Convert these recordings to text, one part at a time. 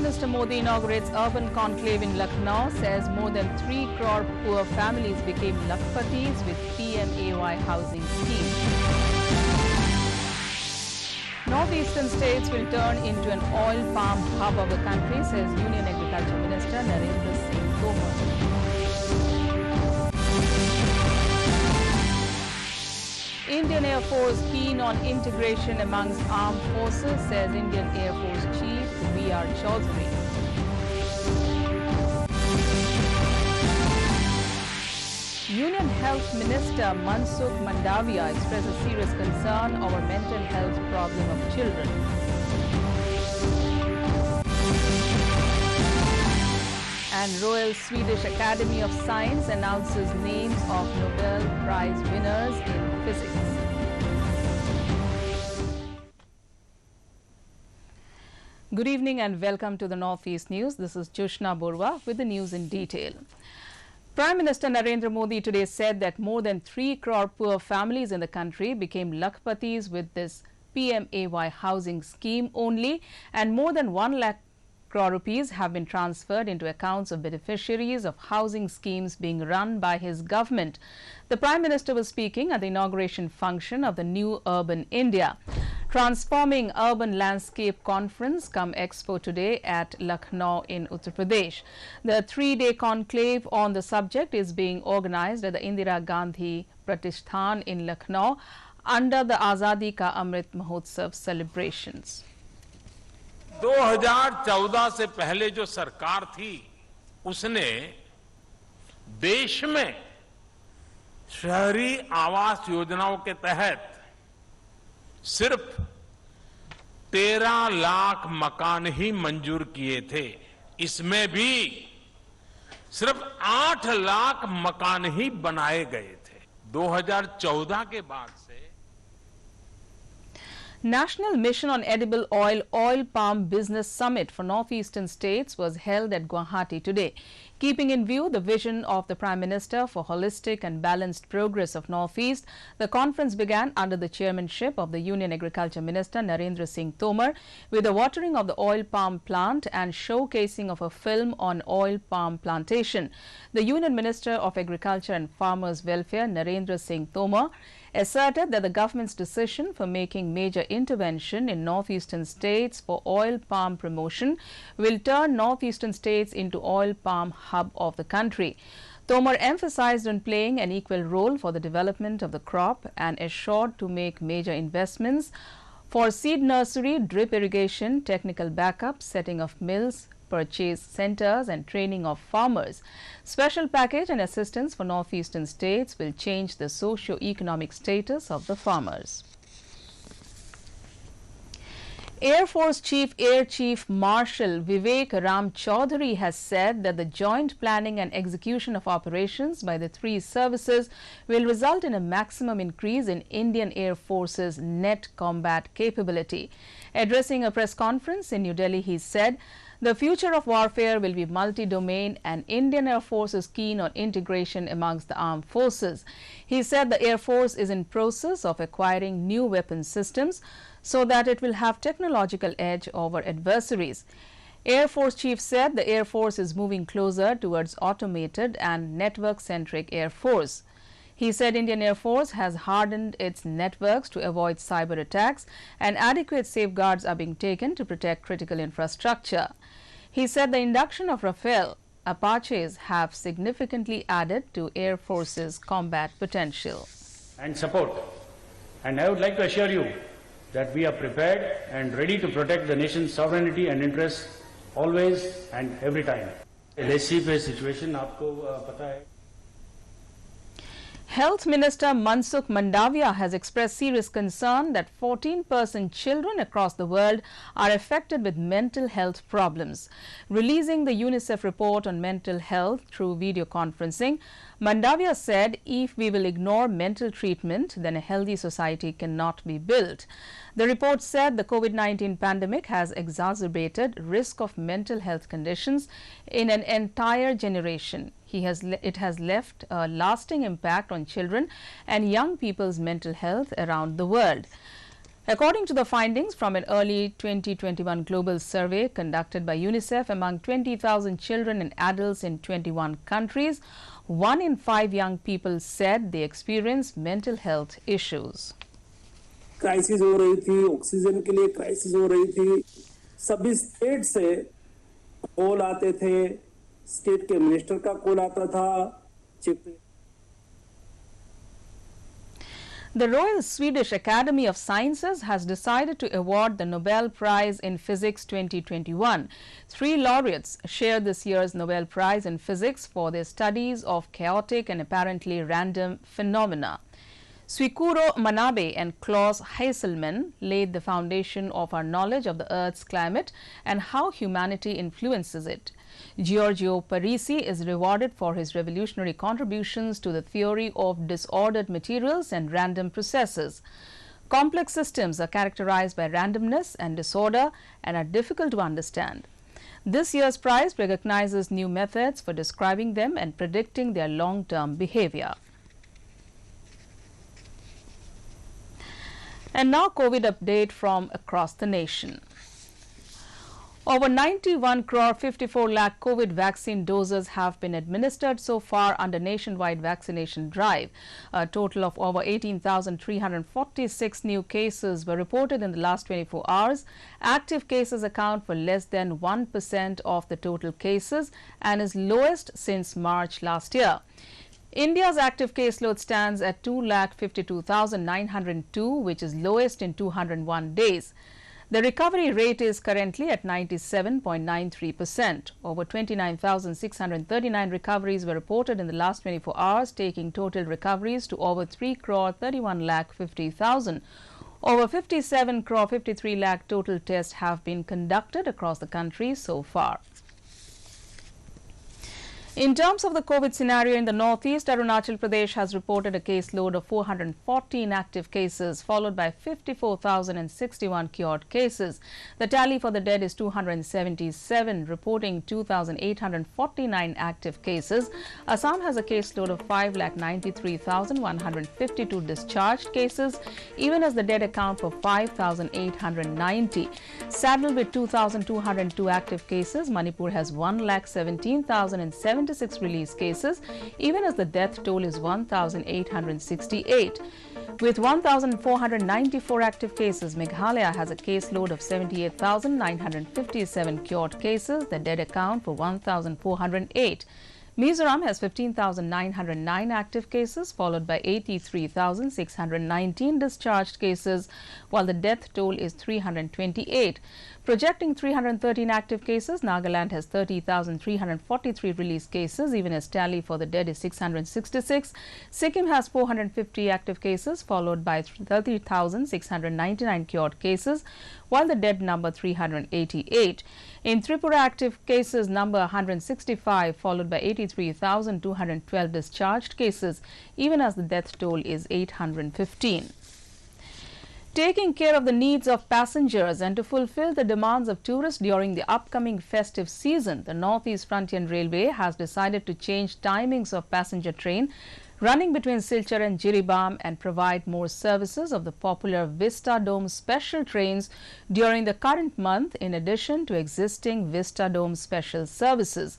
Minister Modi inaugurates urban conclave in Lucknow, says more than 3 crore poor families became Lakhpatis with PMAY housing scheme. Northeastern states will turn into an oil palm hub of the country, says Union Agriculture Minister Narendra Singh Tomar. Indian Air Force keen on integration amongst armed forces, says Indian Air Force Chief V.R. Chaudhary. Union Health Minister Mansukh Mandavia expresses serious concern over mental health problem of children. And Royal Swedish Academy of Science announces names of Nobel Prize winners in physics. Good evening and welcome to the Northeast News. This is Jushna Borwa with the news in detail. Prime Minister Narendra Modi today said that more than 3 crore poor families in the country became Lakhpatis with this PMAY housing scheme only, and more than 1 lakh crore rupees have been transferred into accounts of beneficiaries of housing schemes being run by his government. The Prime Minister was speaking at the inauguration function of the New Urban India Transforming Urban Landscape Conference cum Expo today at Lucknow in Uttar Pradesh. The 3-day conclave on the subject is being organized at the Indira Gandhi Pratishthan in Lucknow under the Azadi Ka Amrit Mahotsav celebrations. 2014 से पहले जो सरकार थी उसने देश में शहरी आवास योजनाओं के तहत सिर्फ 13 लाख मकान ही मंजूर किए थे। इसमें भी सिर्फ 8 लाख मकान ही बनाए गए थे। 2014 के बाद से National Mission on Edible Oil Palm Business Summit for Northeastern States was held at Guwahati today. Keeping in view the vision of the Prime Minister for holistic and balanced progress of Northeast, the conference began under the chairmanship of the Union Agriculture Minister Narendra Singh Tomar with the watering of the oil palm plant and showcasing of a film on oil palm plantation. The Union Minister of Agriculture and Farmers Welfare Narendra Singh Tomar asserted that the government's decision for making major intervention in northeastern states for oil palm promotion will turn northeastern states into oil palm hub of the country. Tomar emphasized on playing an equal role for the development of the crop and assured to make major investments for seed nursery, drip irrigation, technical backup, setting of mills, purchase centers and training of farmers. Special package and assistance for northeastern states will change the socio-economic status of the farmers. Air Force Air Chief Marshal Vivek Ram Chaudhary has said that the joint planning and execution of operations by the 3 services will result in a maximum increase in Indian Air Force's net combat capability. Addressing a press conference in New Delhi, he said, "The future of warfare will be multi-domain and Indian Air Force is keen on integration amongst the armed forces." He said the Air Force is in process of acquiring new weapon systems so that it will have technological edge over adversaries. Air Force Chief said the Air Force is moving closer towards automated and network-centric Air Force. He said Indian Air Force has hardened its networks to avoid cyber attacks and adequate safeguards are being taken to protect critical infrastructure. He said the induction of Rafale Apaches have significantly added to Air Force's combat potential. And support. And I would like to assure you that we are prepared and ready to protect the nation's sovereignty and interests always and every time. LSC पे situation आपको पता है. Health Minister Mansukh Mandavia has expressed serious concern that 14% children across the world are affected with mental health problems. Releasing the UNICEF report on mental health through video conferencing, Mandavia said if we will ignore mental treatment, then a healthy society cannot be built. The report said the COVID-19 pandemic has exacerbated risk of mental health conditions in an entire generation. It has left a lasting impact on children and young people's mental health around the world. According to the findings from an early 2021 global survey conducted by UNICEF among 20,000 children and adults in 21 countries, 1 in 5 young people said they experience mental health issues. Crisis हो रही थी, oxygen के लिए crisis हो रही थी, सभी state से कॉल आते थे, स्टेट के मिनिस्टर का कॉल आता था, chief. The Royal Swedish Academy of Sciences has decided to award the Nobel Prize in Physics 2021. 3 laureates share this year's Nobel Prize in Physics for their studies of chaotic and apparently random phenomena. Swikuro Manabe and Klaus Heiselman laid the foundation of our knowledge of the Earth's climate and how humanity influences it. Giorgio Parisi is rewarded for his revolutionary contributions to the theory of disordered materials and random processes. Complex systems are characterized by randomness and disorder and are difficult to understand. This year's prize recognizes new methods for describing them and predicting their long-term behavior. And now COVID update from across the nation. Over 91 crore 54 lakh COVID vaccine doses have been administered so far under nationwide vaccination drive. A total of over 18,346 new cases were reported in the last 24 hours. Active cases account for less than 1% of the total cases and is lowest since March last year. India's active caseload stands at 2,52,902, which is lowest in 201 days. The recovery rate is currently at 97.93%. Over 29,639 recoveries were reported in the last 24 hours, taking total recoveries to over 3 crore 31 lakh 50,000. Over 57 crore 53 lakh total tests have been conducted across the country so far. In terms of the COVID scenario in the northeast, Arunachal Pradesh has reported a caseload of 414 active cases, followed by 54,061 cured cases. The tally for the dead is 277, reporting 2,849 active cases. Assam has a caseload of 5,93,152 discharged cases, even as the dead account for 5,890. Saddled with 2,202 active cases, Manipur has 1,17,076 release cases, even as the death toll is 1,868. With 1,494 active cases, Meghalaya has a caseload of 78,957 cured cases. The dead account for 1,408. Mizoram has 15,909 active cases, followed by 83,619 discharged cases, while the death toll is 328. Projecting 313 active cases, Nagaland has 30,343 released cases, even as tally for the dead is 666. Sikkim has 450 active cases, followed by 30,699 cured cases, while the dead number 388. In Tripura, active cases number 165, followed by 83,212 discharged cases, even as the death toll is 815. Taking care of the needs of passengers and to fulfill the demands of tourists during the upcoming festive season, the Northeast Frontier Railway has decided to change timings of passenger train running between Silchar and Jiribam and provide more services of the popular Vista Dome special trains during the current month, in addition to existing Vista Dome special services.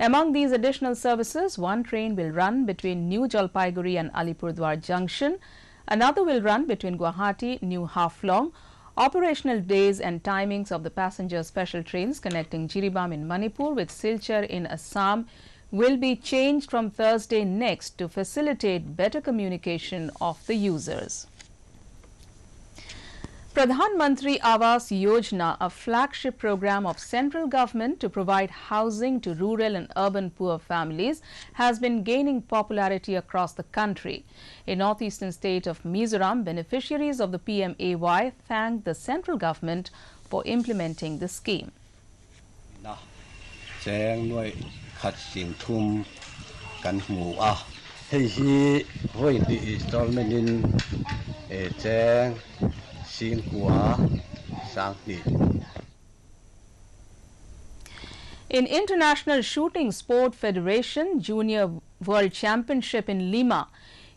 Among these additional services, one train will run between New Jalpaiguri and Alipurduar Junction. Another will run between Guwahati, New Haflong. Operational days and timings of the passenger special trains connecting Jiribam in Manipur with Silchar in Assam will be changed from Thursday next to facilitate better communication of the users. Pradhan Mantri Awas Yojana, a flagship program of central government to provide housing to rural and urban poor families, has been gaining popularity across the country. In northeastern state of Mizoram, beneficiaries of the PMAY thanked the central government for implementing the scheme. In International Shooting Sport Federation Junior World Championship in Lima,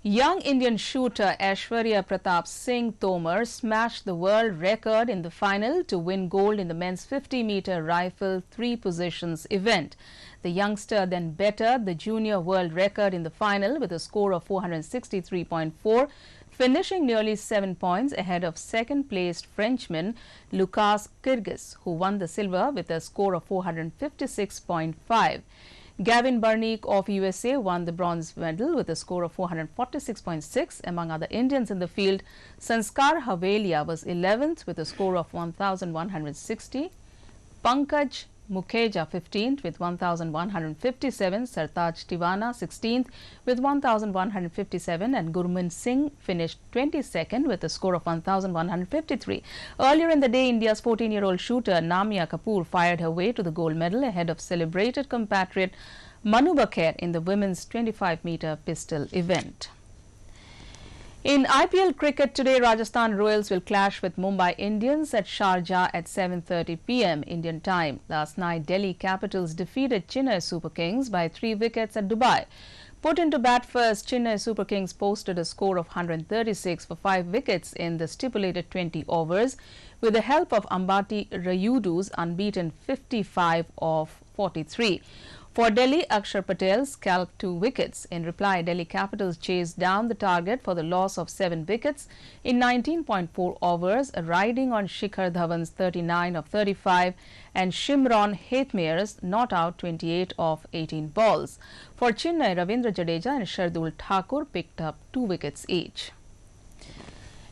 Young Indian shooter Aishwarya Pratap Singh Tomar smashed the world record in the final to win gold in the men's 50-meter rifle 3 positions event. The youngster then bettered the junior world record in the final with a score of 463.4, finishing nearly 7 points ahead of second-placed Frenchman Lucas Kirgis, who won the silver with a score of 456.5. Gavin Barnick of USA won the bronze medal with a score of 446.6. Among other Indians in the field, Sanskar Havelia was 11th with a score of 1,160. Pankaj Mukheja 15th with 1,157, Sartaj Tiwana 16th with 1,157 and Gurman Singh finished 22nd with a score of 1,153. Earlier in the day, India's 14-year-old shooter Namia Kapoor fired her way to the gold medal ahead of celebrated compatriot Manu Bakher in the women's 25-meter pistol event. In IPL cricket today, Rajasthan Royals will clash with Mumbai Indians at Sharjah at 7:30 p.m. Indian time. Last night, Delhi Capitals defeated Chennai Super Kings by 3 wickets at Dubai. Put into bat first, Chennai Super Kings posted a score of 136 for 5 wickets in the stipulated 20 overs with the help of Ambati Rayudu's unbeaten 55 of 43. For Delhi, Akshar Patel scalped 2 wickets. In reply, Delhi Capitals chased down the target for the loss of 7 wickets in 19.4 overs, riding on Shikhar Dhawan's 39 of 35 and Shimron Hetmeyer's not out 28 of 18 balls. For Chennai, Ravindra Jadeja and Shardul Thakur picked up 2 wickets each.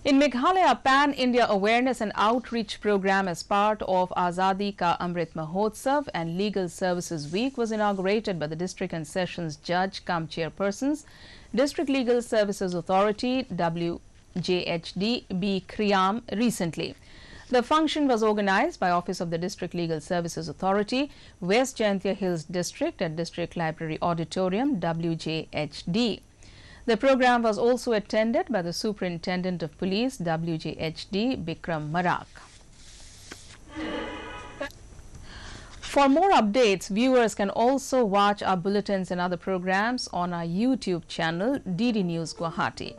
In Meghalaya, Pan-India Awareness and Outreach Program as part of Azadi Ka Amrit Mahotsav and Legal Services Week was inaugurated by the District and Sessions Judge cum Chairpersons, District Legal Services Authority WJHD B. Kriyam recently. The function was organized by Office of the District Legal Services Authority, West Jaintia Hills District at District Library Auditorium WJHD. The program was also attended by the Superintendent of Police, WJHD, Bikram Marak. For more updates, viewers can also watch our bulletins and other programs on our YouTube channel, DD News Guwahati.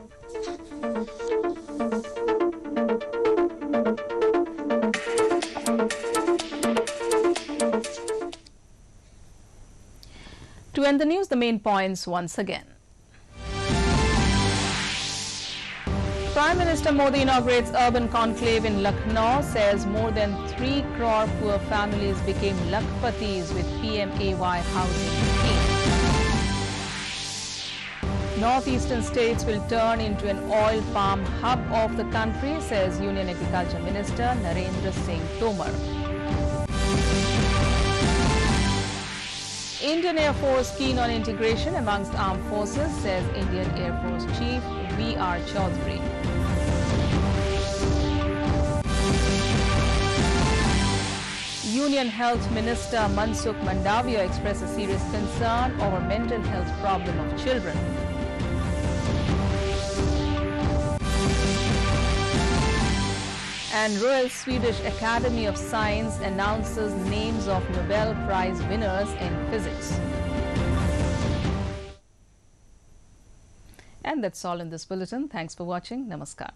To end the news, the main points once again. Prime Minister Modi inaugurates urban conclave in Lucknow, says more than 3 crore poor families became Lakhpatis with PMAY housing scheme. Northeastern states will turn into an oil palm hub of the country, says Union Agriculture Minister Narendra Singh Tomar. Indian Air Force keen on integration amongst armed forces, says Indian Air Force Chief V.R. Chaudhary. Union Health Minister Mansukh Mandavia expressed a serious concern over mental health problem of children. And Royal Swedish Academy of Science announces names of Nobel Prize winners in physics. And that's all in this bulletin. Thanks for watching. Namaskar.